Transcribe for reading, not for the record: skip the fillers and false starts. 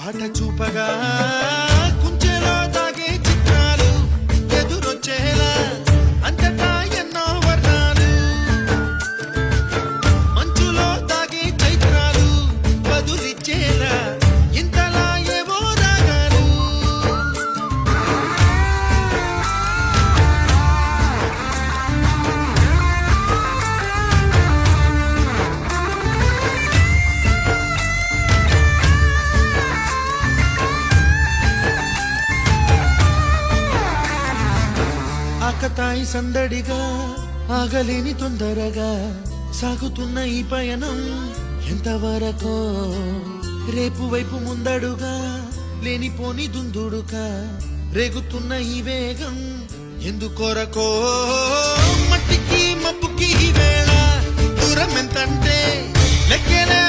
బాట చూపగా కుంచెలో తాగే చిత్రాలు ఎదురొచ్చేలా అంతటా ఎన్నో వర్ణాలు మంచులో తాగే చైత్రాలు బదులిచ్చేలా ఇంతలా ఏవో రాగాలు ఆకతాయి సందడిగా ఆగలేని తొందరగా సాగుతున్న ఈ పయనం ఎంతవరకో రేపు వైపు ముందడుగా లేనిపోని దుందుడుగా రేగుతున్న ఈ వేగం ఎందుకొరకో మట్టికి మబ్బుకి ఈ వేళ దూరం ఎంతంటే లెక్కలే